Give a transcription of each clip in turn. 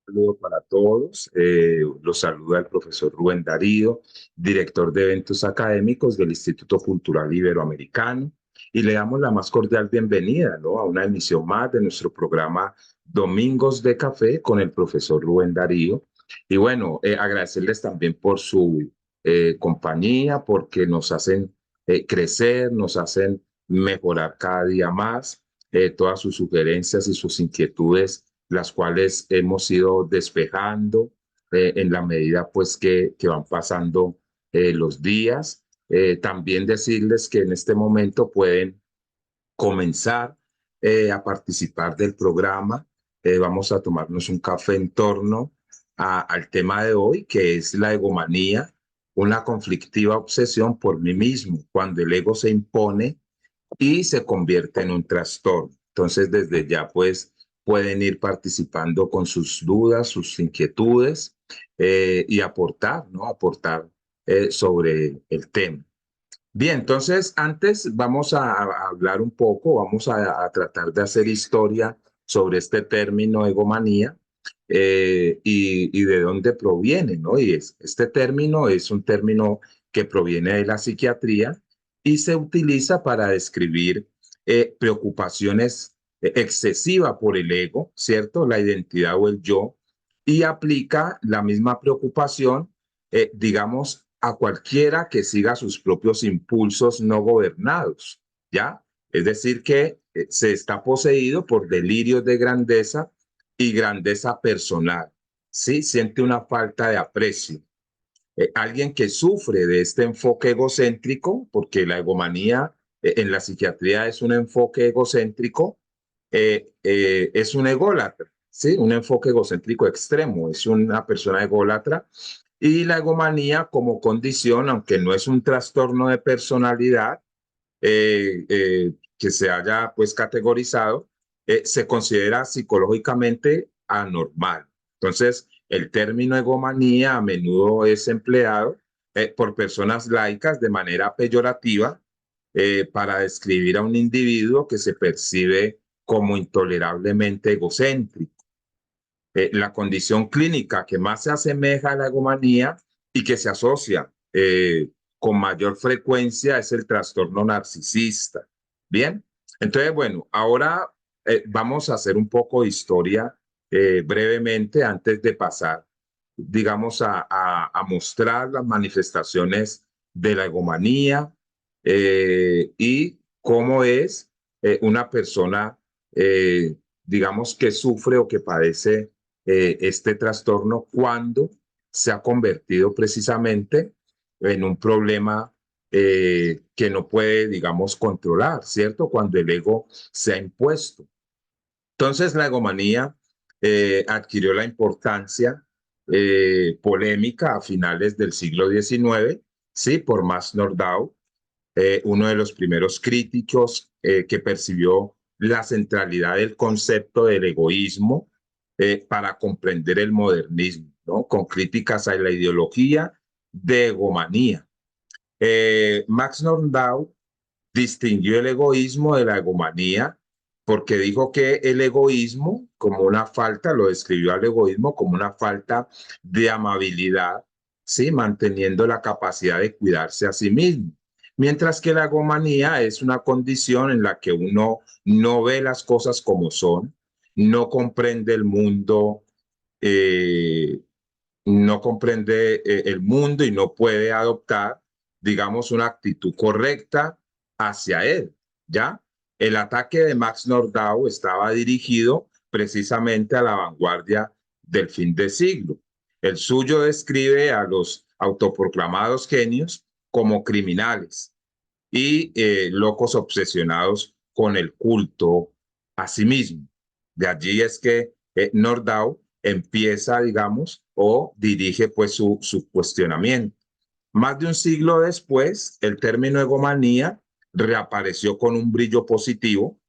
Saludo para todos. Los saluda el profesor Rubén Darío, director de eventos académicos del Instituto Cultural Iberoamericano, y le damos la más cordial bienvenida, ¿no?, a una emisión más de nuestro programa Domingos de Café con el profesor Rubén Darío. Y bueno, agradecerles también por su compañía, porque nos hacen crecer, nos hacen mejorar cada día más. Todas sus sugerencias y sus inquietudes, las cuales hemos ido despejando en la medida pues que van pasando los días. También decirles que en este momento pueden comenzar a participar del programa. Vamos a tomarnos un café en torno al tema de hoy, que es la egomanía, una conflictiva obsesión por mí mismo, cuando el ego se impone y se convierte en un trastorno. Entonces, desde ya, pues, pueden ir participando con sus dudas, sus inquietudes y aportar, ¿no? Aportar sobre el tema. Bien, entonces, antes vamos a hablar un poco, vamos a tratar de hacer historia sobre este término egomanía y de dónde proviene, ¿no? Este término es un término que proviene de la psiquiatría y se utiliza para describir preocupaciones excesivas por el ego, ¿cierto? La identidad o el yo, y aplica la misma preocupación, digamos, a cualquiera que siga sus propios impulsos no gobernados, ¿ya? Es decir, que se está poseído por delirios de grandeza y grandeza personal, ¿sí? Siente una falta de aprecio. Alguien que sufre de este enfoque egocéntrico, porque la egomanía en la psiquiatría es un enfoque egocéntrico, es un ególatra, ¿sí? Un enfoque egocéntrico extremo, es una persona ególatra. Y la egomanía como condición, aunque no es un trastorno de personalidad que se haya pues categorizado, se considera psicológicamente anormal. Entonces, el término egomanía a menudo es empleado por personas laicas de manera peyorativa para describir a un individuo que se percibe como intolerablemente egocéntrico. La condición clínica que más se asemeja a la egomanía y que se asocia con mayor frecuencia es el trastorno narcisista. Bien, entonces, bueno, ahora vamos a hacer un poco de historia brevemente antes de pasar, digamos, a mostrar las manifestaciones de la egomanía y cómo es una persona, digamos, que sufre o que padece este trastorno cuando se ha convertido precisamente en un problema que no puede, digamos, controlar, ¿cierto? Cuando el ego se ha impuesto. Entonces, la egomanía adquirió la importancia polémica a finales del siglo XIX, ¿sí? Por Max Nordau, uno de los primeros críticos que percibió la centralidad del concepto del egoísmo para comprender el modernismo, ¿no? Con críticas a la ideología de egomanía. Max Nordau distinguió el egoísmo de la egomanía porque dijo que el egoísmo, como una falta, lo describió al egoísmo como una falta de amabilidad, ¿sí? Manteniendo la capacidad de cuidarse a sí mismo. Mientras que la egomanía es una condición en la que uno no ve las cosas como son, no comprende el mundo, eh, no comprende el mundo y no puede adoptar, digamos, una actitud correcta hacia él, ¿ya? El ataque de Max Nordau estaba dirigido precisamente a la vanguardia del fin de siglo. El suyo describe a los autoproclamados genios como criminales y locos obsesionados con el culto a sí mismo. De allí es que Nordau empieza, digamos, o dirige pues su cuestionamiento. Más de un siglo después, el término egomanía reapareció con un brillo positivo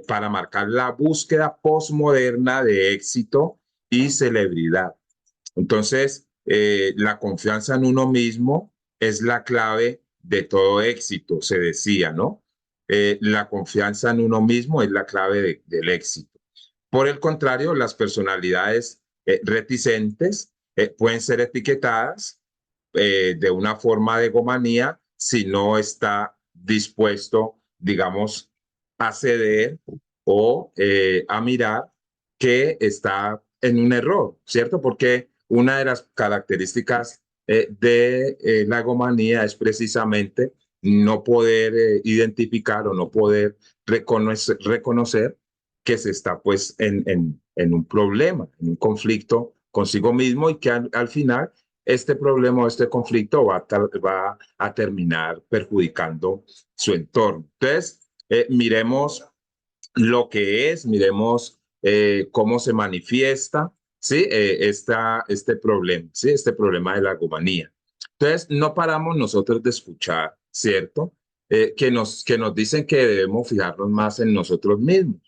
para marcar la búsqueda postmoderna de éxito y celebridad. Entonces, la confianza en uno mismo es la clave de todo éxito, se decía, ¿no? La confianza en uno mismo es la clave del éxito. Por el contrario, las personalidades reticentes, pueden ser etiquetadas de una forma de egomanía si no está dispuesto, digamos, a ceder o a mirar que está en un error, ¿cierto? Porque una de las características de la egomanía es precisamente no poder identificar o no poder reconocer que se está pues en un problema, en un conflicto consigo mismo y que al final este problema o este conflicto va a terminar perjudicando su entorno. Entonces, miremos lo que es, miremos cómo se manifiesta, ¿sí? Este problema, ¿sí? Este problema de la egomanía. Entonces, no paramos nosotros de escuchar, ¿cierto? Que nos dicen que debemos fijarnos más en nosotros mismos,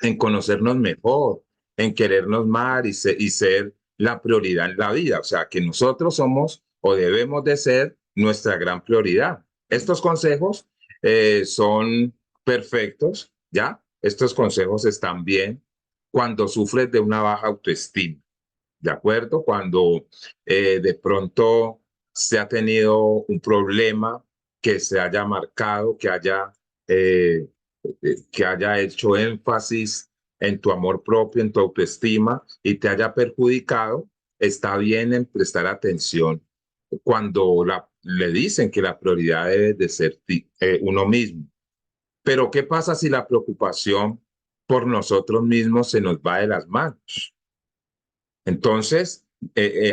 en conocernos mejor, en querernos más y ser la prioridad en la vida. O sea, que nosotros somos o debemos de ser nuestra gran prioridad. Estos consejos son perfectos, ¿ya? Estos consejos están bien cuando sufres de una baja autoestima, ¿de acuerdo? Cuando de pronto se ha tenido un problema que se haya marcado, eh, que haya hecho énfasis en tu amor propio, en tu autoestima y te haya perjudicado, está bien en prestar atención cuando le dicen que la prioridad debe de ser uno mismo. Pero ¿qué pasa si la preocupación por nosotros mismos se nos va de las manos? Entonces,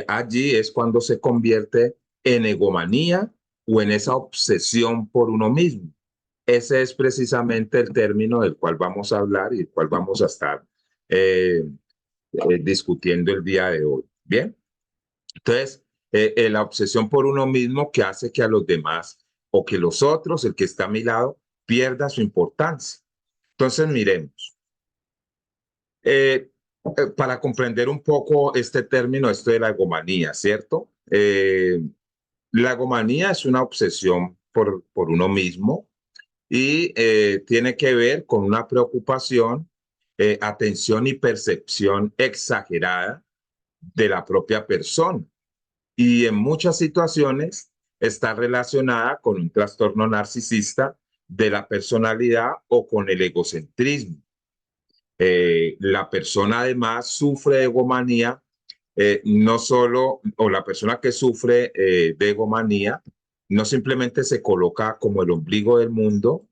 allí es cuando se convierte en egomanía o en esa obsesión por uno mismo. Ese es precisamente el término del cual vamos a hablar y del cual vamos a estar eh, discutiendo el día de hoy. Bien, entonces, la obsesión por uno mismo que hace que a los demás o que los otros, el que está a mi lado, pierda su importancia. Entonces, miremos. Eh, para comprender un poco este término, esto de la egomanía, ¿cierto? La egomanía es una obsesión por uno mismo y tiene que ver con una preocupación, atención y percepción exagerada de la propia persona. Y en muchas situaciones está relacionada con un trastorno narcisista de la personalidad o con el egocentrismo. La persona además sufre de egomanía, no solo, o la persona que sufre de egomanía, no simplemente se coloca como el ombligo del mundo,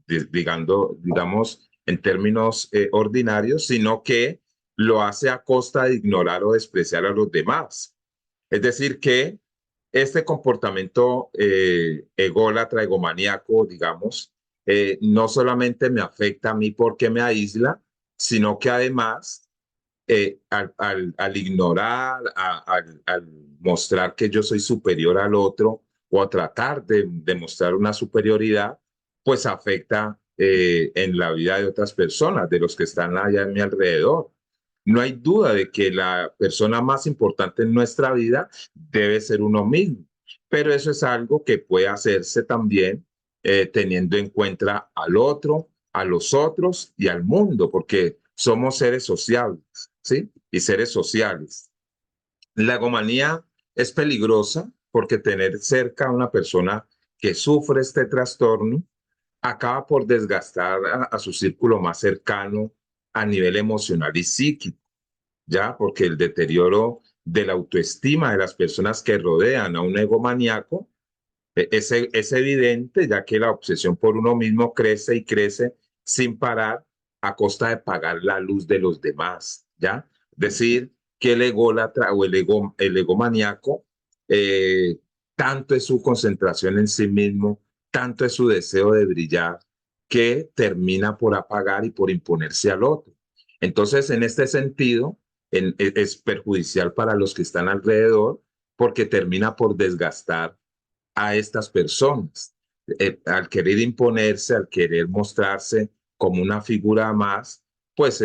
digamos, en términos ordinarios, sino que lo hace a costa de ignorar o despreciar a los demás. Es decir, que este comportamiento ególatra, egomaníaco, digamos, no solamente me afecta a mí porque me aísla, sino que además, al ignorar, al mostrar que yo soy superior al otro o a tratar de demostrar una superioridad, pues afecta en la vida de otras personas, de los que están allá en mi alrededor. No hay duda de que la persona más importante en nuestra vida debe ser uno mismo, pero eso es algo que puede hacerse también teniendo en cuenta al otro, a los otros y al mundo, porque somos seres sociables, ¿sí? Y seres sociales. La egomanía es peligrosa porque tener cerca a una persona que sufre este trastorno acaba por desgastar a su círculo más cercano a nivel emocional y psíquico, ¿ya? Porque el deterioro de la autoestima de las personas que rodean a un egomaníaco es evidente, ya que la obsesión por uno mismo crece y crece sin parar a costa de pagar la luz de los demás, ¿ya? Es decir, que el ególatra o el egomaníaco, eh, tanto es su concentración en sí mismo, tanto es su deseo de brillar, que termina por apagar y por imponerse al otro. Entonces, en este sentido, es perjudicial para los que están alrededor porque termina por desgastar a estas personas. Al querer imponerse, al querer mostrarse como una figura más, pues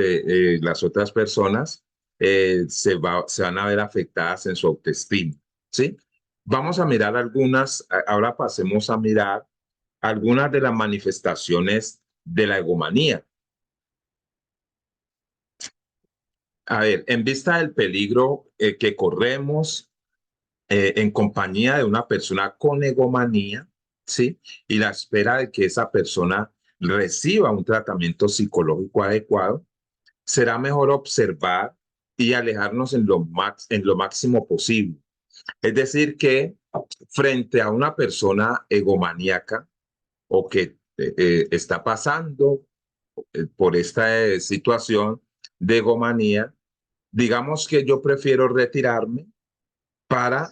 las otras personas se van a ver afectadas en su autoestima, ¿sí? Vamos a mirar algunas, ahora pasemos a mirar algunas de las manifestaciones de la egomanía. A ver, en vista del peligro que corremos en compañía de una persona con egomanía, ¿sí? Y la espera de que esa persona reciba un tratamiento psicológico adecuado, será mejor observar y alejarnos en lo máximo posible. Es decir, que frente a una persona egomaníaca o que está pasando por esta situación de egomanía, digamos que yo prefiero retirarme para,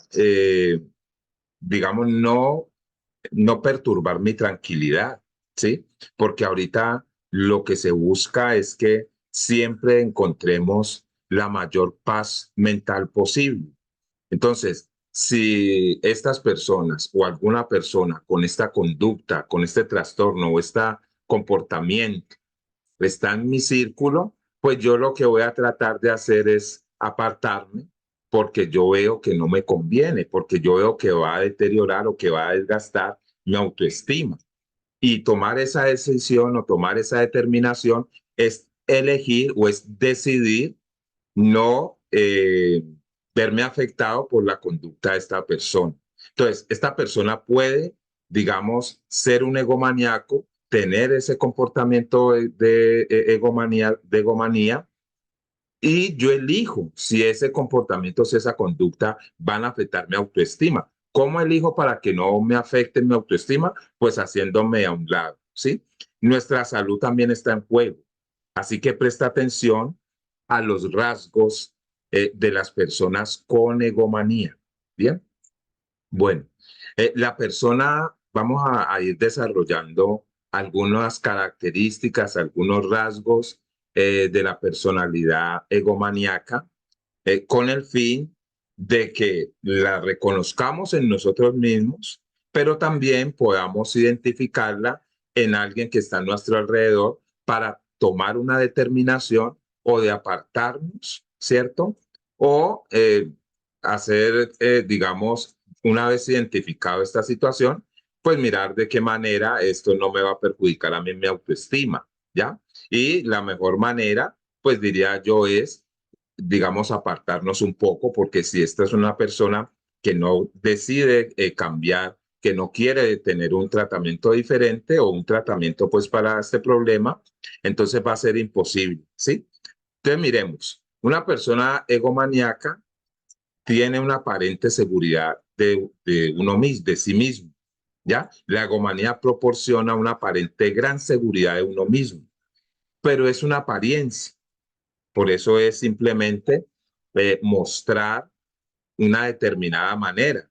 digamos, no perturbar mi tranquilidad, ¿sí? Porque ahorita lo que se busca es que siempre encontremos la mayor paz mental posible. Entonces, si estas personas o alguna persona con esta conducta, con este trastorno o este comportamiento está en mi círculo, pues yo lo que voy a tratar de hacer es apartarme porque yo veo que no me conviene, porque yo veo que va a deteriorar o que va a desgastar mi autoestima. Y tomar esa decisión o tomar esa determinación es elegir o es decidir no verme afectado por la conducta de esta persona. Entonces, esta persona puede, digamos, ser un egomaniaco, tener ese comportamiento de egomanía, y yo elijo si ese comportamiento, si esa conducta van a afectar mi autoestima. ¿Cómo elijo para que no me afecte mi autoestima? Pues haciéndome a un lado, ¿sí? Nuestra salud también está en juego. Así que presta atención a los rasgos de las personas con egomanía. Bien, bueno, la persona, vamos a ir desarrollando algunas características, algunos rasgos de la personalidad egomaníaca con el fin de que la reconozcamos en nosotros mismos, pero también podamos identificarla en alguien que está a nuestro alrededor para tomar una determinación o de apartarnos, ¿cierto? O hacer, digamos, una vez identificado esta situación, pues mirar de qué manera esto no me va a perjudicar a mí mi autoestima, ¿ya? Y la mejor manera, pues diría yo, es digamos, apartarnos un poco, porque si esta es una persona que no decide cambiar, que no quiere tener un tratamiento diferente o un tratamiento pues para este problema, entonces va a ser imposible, ¿sí? Entonces miremos, una persona egomaníaca tiene una aparente seguridad de uno mismo, de sí mismo, ¿ya? La egomanía proporciona una aparente gran seguridad de uno mismo, pero es una apariencia. Por eso es simplemente mostrar una determinada manera,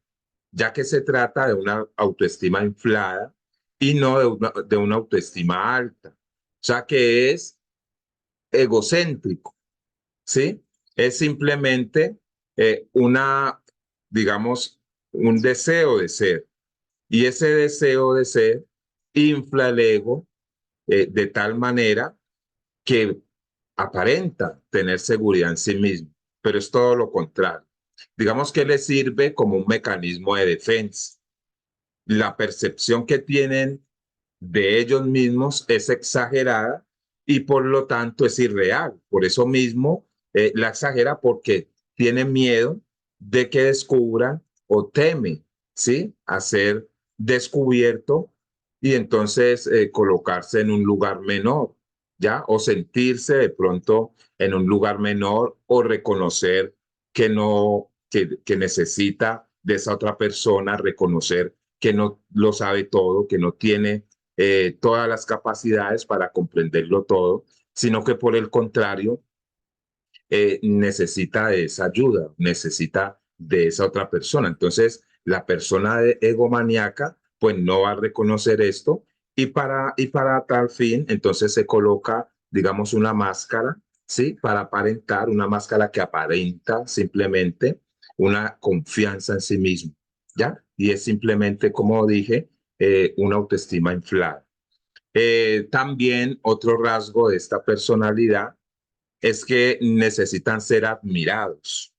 ya que se trata de una autoestima inflada y no de una autoestima alta. O sea que es egocéntrico, ¿sí? Es simplemente una, digamos, un deseo de ser. Y ese deseo de ser infla el ego de tal manera que aparenta tener seguridad en sí mismo, pero es todo lo contrario. Digamos que le sirve como un mecanismo de defensa. La percepción que tienen de ellos mismos es exagerada y por lo tanto es irreal. Por eso mismo la exagera porque tiene miedo de que descubran o teme, ¿sí? A ser descubierto y entonces colocarse en un lugar menor, ¿ya? O sentirse de pronto en un lugar menor o reconocer que no, que necesita de esa otra persona, reconocer que no lo sabe todo, que no tiene todas las capacidades para comprenderlo todo, sino que por el contrario necesita de esa ayuda, necesita de esa otra persona. Entonces, la persona de egomaníaca pues no va a reconocer esto y para tal fin, entonces se coloca, digamos, una máscara, ¿sí? Para aparentar, una máscara que aparenta simplemente una confianza en sí mismo, ¿ya? Y es simplemente, como dije, una autoestima inflada. También otro rasgo de esta personalidad es que necesitan ser admirados.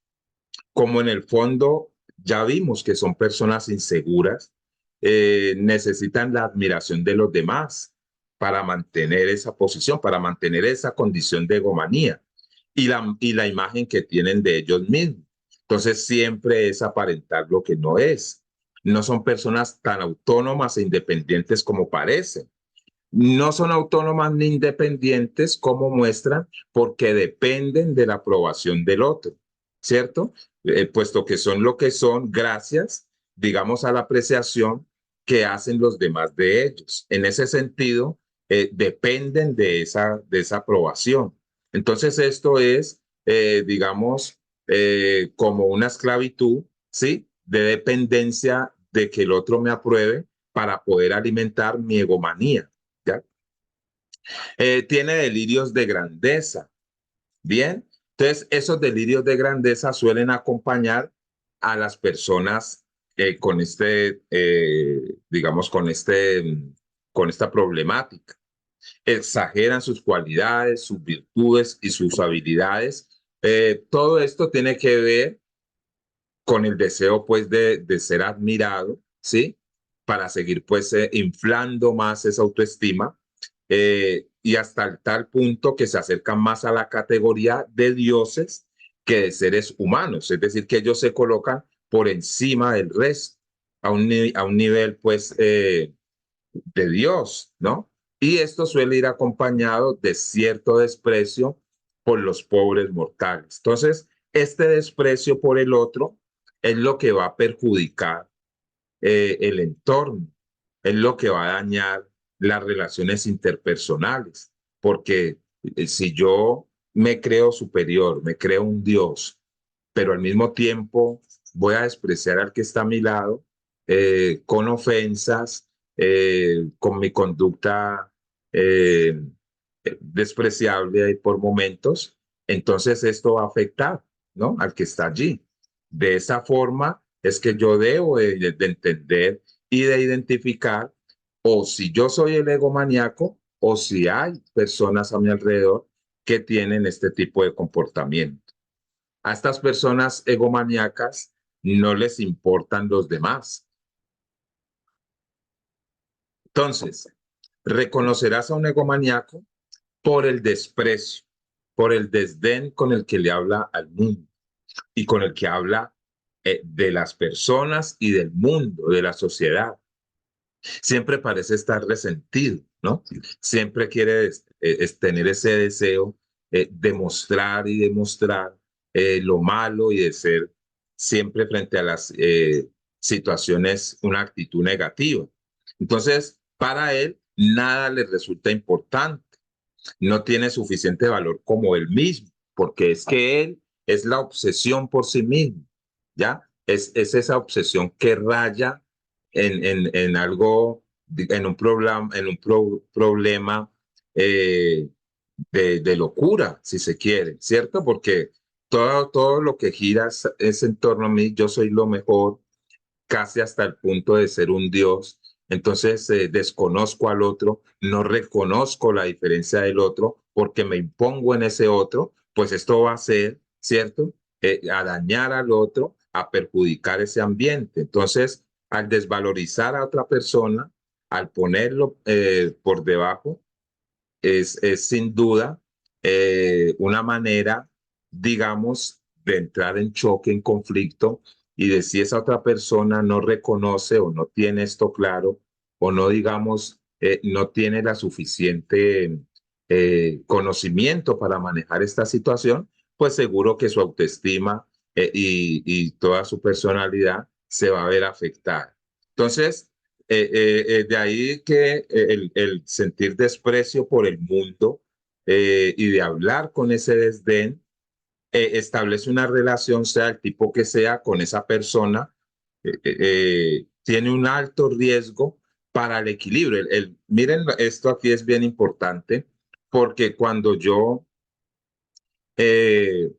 Como en el fondo ya vimos que son personas inseguras, necesitan la admiración de los demás para mantener esa posición, para mantener esa condición de egomanía. y la imagen que tienen de ellos mismos. Entonces siempre es aparentar lo que no es. No son personas tan autónomas e independientes como parecen. No son autónomas ni independientes como muestran porque dependen de la aprobación del otro, ¿cierto? Puesto que son lo que son gracias, digamos, a la apreciación que hacen los demás de ellos. En ese sentido, dependen de esa aprobación. Entonces, esto es, digamos, como una esclavitud, ¿sí? De dependencia de que el otro me apruebe para poder alimentar mi egomanía. ¿Ya? Tiene delirios de grandeza, ¿bien? Entonces, esos delirios de grandeza suelen acompañar a las personas con digamos, con esta problemática. Exageran sus cualidades, sus virtudes y sus habilidades. Todo esto tiene que ver con el deseo, pues, de ser admirado, ¿sí? Para seguir, pues, inflando más esa autoestima y hasta el tal punto que se acercan más a la categoría de dioses que de seres humanos, es decir, que ellos se colocan por encima del resto, a un nivel, pues, de Dios, ¿no? Y esto suele ir acompañado de cierto desprecio por los pobres mortales. Entonces, este desprecio por el otro es lo que va a perjudicar el entorno, es lo que va a dañar las relaciones interpersonales, porque si yo me creo superior, me creo un Dios, pero al mismo tiempo voy a despreciar al que está a mi lado con ofensas, con mi conducta eh, despreciable por momentos, entonces esto va a afectar, ¿no? Al que está allí. De esa forma es que yo debo de entender y de identificar o si yo soy el egomaniaco o si hay personas a mi alrededor que tienen este tipo de comportamiento. A estas personas egomaníacas no les importan los demás. Entonces, reconocerás a un egomaníaco por el desprecio, por el desdén con el que le habla al mundo y con el que habla de las personas y del mundo, de la sociedad. Siempre parece estar resentido, ¿no? Siempre quiere tener ese deseo de mostrar y demostrar lo malo y de ser siempre frente a las situaciones una actitud negativa. Entonces, para él, nada le resulta importante, no tiene suficiente valor como él mismo, porque es que él es la obsesión por sí mismo, ¿ya? Es esa obsesión que raya en algo, en un problema eh, de locura, si se quiere, ¿cierto? Porque todo lo que gira es en torno a mí, yo soy lo mejor, casi hasta el punto de ser un Dios. Entonces desconozco al otro, no reconozco la diferencia del otro porque me impongo en ese otro, pues esto va a ser, ¿cierto? A dañar al otro, a perjudicar ese ambiente. Entonces, al desvalorizar a otra persona, al ponerlo por debajo, es sin duda una manera, digamos, de entrar en choque, en conflicto, y de si esa otra persona no reconoce o no tiene esto claro, o no, digamos, no tiene la suficiente conocimiento para manejar esta situación, pues seguro que su autoestima y toda su personalidad se va a ver afectada. Entonces, de ahí que el sentir desprecio por el mundo y de hablar con ese desdén establece una relación, sea el tipo que sea, con esa persona, tiene un alto riesgo para el equilibrio. Miren, esto aquí es bien importante porque cuando yo eh,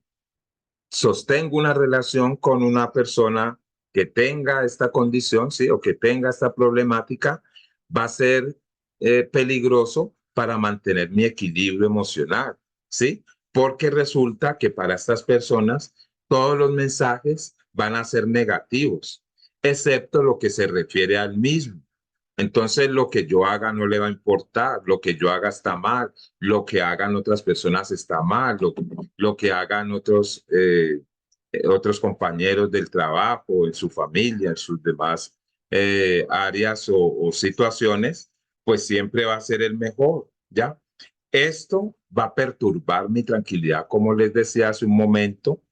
sostengo una relación con una persona que tenga esta condición, ¿sí? O que tenga esta problemática, va a ser peligroso para mantener mi equilibrio emocional, ¿sí? Porque resulta que para estas personas todos los mensajes van a ser negativos, excepto lo que se refiere al mismo. Entonces lo que yo haga no le va a importar, lo que yo haga está mal, lo que hagan otras personas está mal, lo que hagan otros compañeros del trabajo, en su familia, en sus demás áreas o situaciones, pues siempre va a ser el mejor, ¿ya? Esto va a perturbar mi tranquilidad, como les decía hace un momento,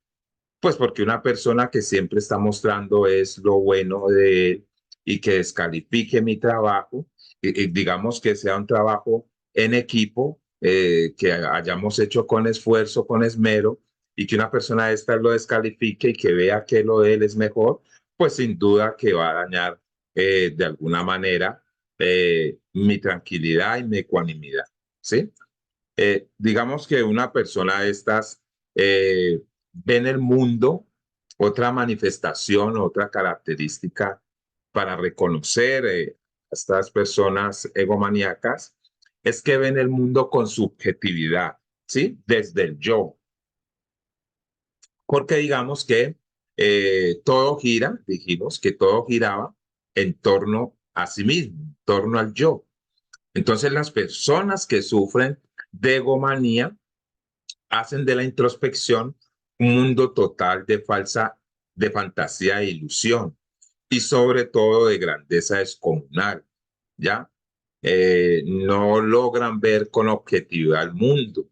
pues porque una persona que siempre está mostrando es lo bueno de él y que descalifique mi trabajo, y digamos que sea un trabajo en equipo, que hayamos hecho con esfuerzo, con esmero, y que una persona de esta lo descalifique y que vea que lo de él es mejor, pues sin duda que va a dañar de alguna manera mi tranquilidad y mi ecuanimidad, ¿sí? Digamos que una persona de estas ve en el mundo otra manifestación, otra característica para reconocer a estas personas egomaníacas, es que ven el mundo con subjetividad, ¿sí? Desde el yo. Porque digamos que todo gira, dijimos que todo giraba en torno a sí mismo, en torno al yo. Entonces las personas que sufren de egomanía hacen de la introspección un mundo total de fantasía e ilusión, y sobre todo de grandeza descomunal, ¿ya? No logran ver con objetividad el mundo,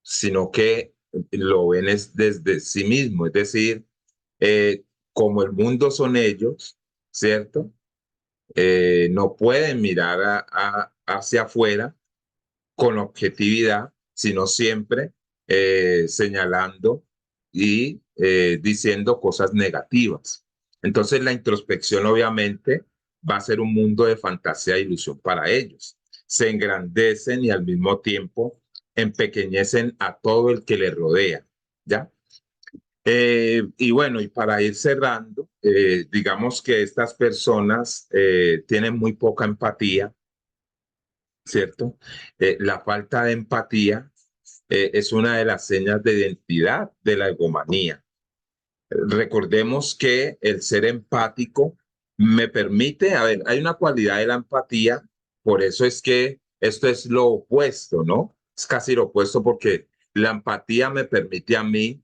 sino que lo ven es desde sí mismo, es decir, eh, como el mundo son ellos, ¿cierto? No pueden mirar hacia afuera con objetividad, sino siempre señalando y diciendo cosas negativas. Entonces la introspección obviamente va a ser un mundo de fantasía e ilusión para ellos. Se engrandecen y al mismo tiempo empequeñecen a todo el que les rodea, ¿ya? Y bueno, y para ir cerrando, digamos que estas personas tienen muy poca empatía, ¿cierto? La falta de empatía es una de las señas de identidad de la egomanía. Recordemos que el ser empático me permite, a ver, hay una cualidad de la empatía, por eso es que esto es lo opuesto, ¿no? Es casi lo opuesto porque la empatía me permite a mí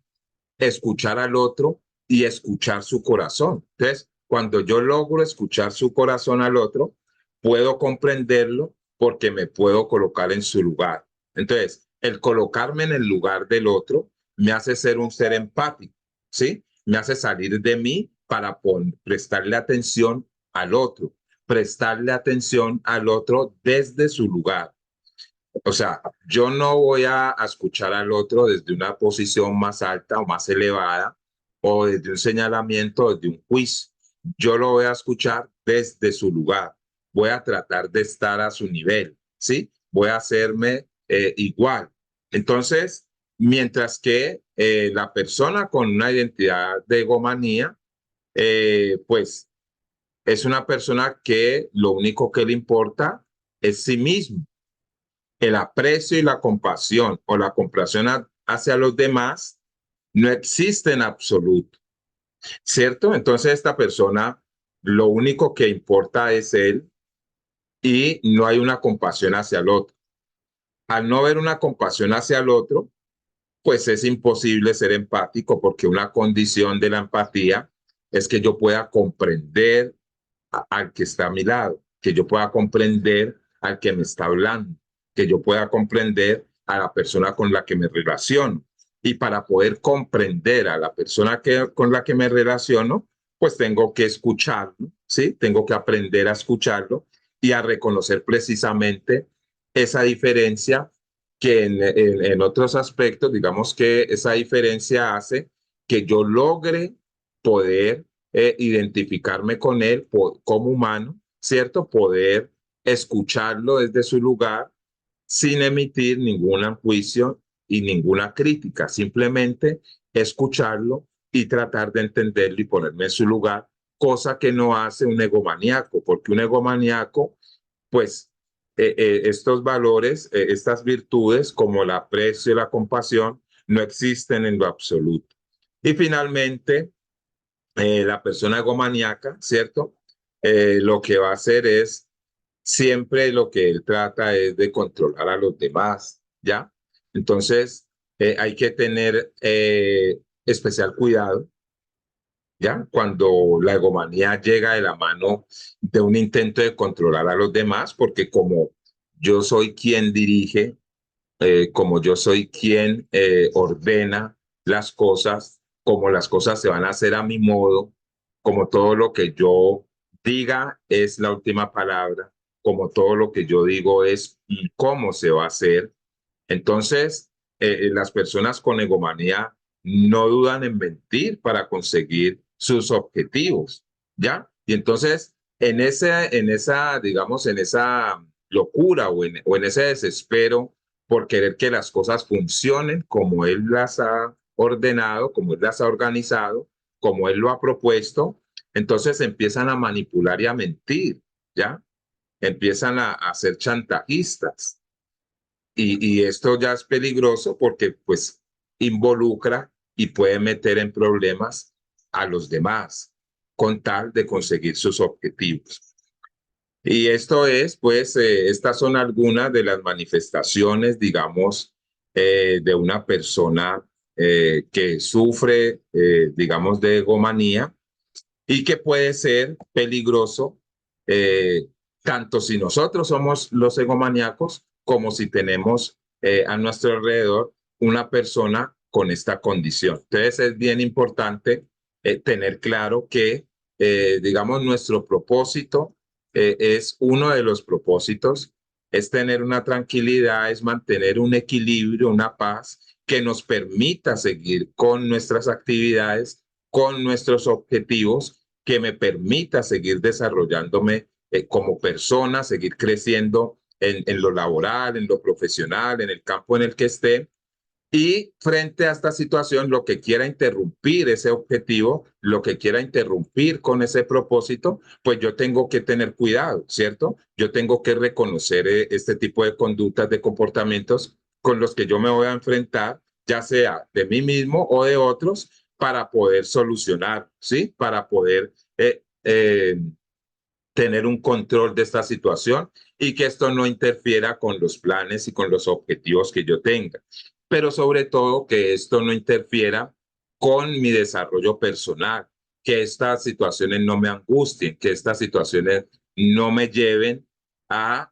escuchar al otro y escuchar su corazón. Entonces, cuando yo logro escuchar su corazón al otro, puedo comprenderlo porque me puedo colocar en su lugar. Entonces, el colocarme en el lugar del otro me hace ser un ser empático, ¿sí? Me hace salir de mí para prestarle atención al otro, prestarle atención al otro desde su lugar. O sea, yo no voy a escuchar al otro desde una posición más alta o más elevada o desde un señalamiento, desde un juicio. Yo lo voy a escuchar desde su lugar. Voy a tratar de estar a su nivel, ¿sí? Voy a hacerme igual. Entonces, mientras que la persona con una identidad de egomanía, pues es una persona que lo único que le importa es sí mismo. El aprecio y la compasión o la compasión hacia los demás no existe en absoluto, ¿cierto? Entonces esta persona lo único que importa es él y no hay una compasión hacia el otro. Al no haber una compasión hacia el otro, pues es imposible ser empático porque una condición de la empatía es que yo pueda comprender al que está a mi lado, que yo pueda comprender al que me está hablando, que yo pueda comprender a la persona con la que me relaciono. Y para poder comprender a la persona con la que me relaciono, pues tengo que escucharlo, ¿sí? Tengo que aprender a escucharlo y a reconocer precisamente esa diferencia que en otros aspectos, digamos que esa diferencia hace que yo logre poder identificarme con él como humano, ¿cierto? Poder escucharlo desde su lugar sin emitir ningún juicio y ninguna crítica, simplemente escucharlo y tratar de entenderlo y ponerme en su lugar, cosa que no hace un egomaníaco, porque un egomaníaco, pues estos valores, estas virtudes como el aprecio y la compasión, no existen en lo absoluto. Y finalmente, la persona egomaníaca, ¿cierto? Lo que va a hacer es siempre lo que él trata es de controlar a los demás, ¿ya? Entonces, hay que tener especial cuidado, ¿ya? Cuando la egomanía llega de la mano de un intento de controlar a los demás, porque como yo soy quien dirige, como yo soy quien ordena las cosas, como las cosas se van a hacer a mi modo, como todo lo que yo diga es la última palabra, como todo lo que yo digo es cómo se va a hacer. Entonces, las personas con egomanía no dudan en mentir para conseguir sus objetivos, ¿ya? Y entonces, digamos, en esa locura o en ese desespero por querer que las cosas funcionen como él las ha ordenado, como él las ha organizado, como él lo ha propuesto, entonces empiezan a manipular y a mentir, ¿ya? Empiezan a ser chantajistas. Y esto ya es peligroso porque pues involucra y puede meter en problemas a los demás con tal de conseguir sus objetivos. Y esto es, pues, estas son algunas de las manifestaciones, digamos, de una persona que sufre, digamos, de egomanía y que puede ser peligroso eh, tanto si nosotros somos los egomaníacos como si tenemos a nuestro alrededor una persona con esta condición. Entonces es bien importante tener claro que, digamos, nuestro propósito es uno de los propósitos, es tener una tranquilidad, es mantener un equilibrio, una paz que nos permita seguir con nuestras actividades, con nuestros objetivos, que me permita seguir desarrollándome como persona, seguir creciendo en lo laboral, en lo profesional, en el campo en el que esté. Y frente a esta situación, lo que quiera interrumpir ese objetivo, lo que quiera interrumpir con ese propósito, pues yo tengo que tener cuidado, ¿cierto? Yo tengo que reconocer este tipo de conductas, de comportamientos con los que yo me voy a enfrentar, ya sea de mí mismo o de otros, para poder solucionar, ¿sí? Para poder tener un control de esta situación y que esto no interfiera con los planes y con los objetivos que yo tenga. Pero sobre todo que esto no interfiera con mi desarrollo personal, que estas situaciones no me angustien, que estas situaciones no me lleven a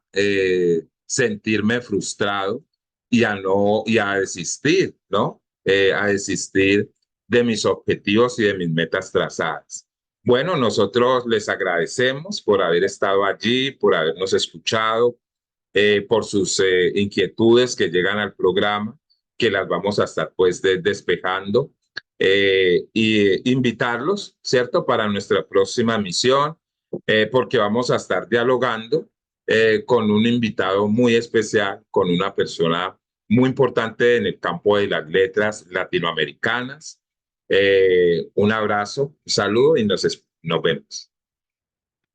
sentirme frustrado y a desistir, ¿no? A desistir de mis objetivos y de mis metas trazadas. Bueno, nosotros les agradecemos por haber estado allí, por habernos escuchado, por sus inquietudes que llegan al programa, que las vamos a estar pues despejando y invitarlos, ¿cierto? Para nuestra próxima misión, porque vamos a estar dialogando con un invitado muy especial, con una persona muy importante en el campo de las letras latinoamericanas. Un abrazo, un saludo y nos vemos.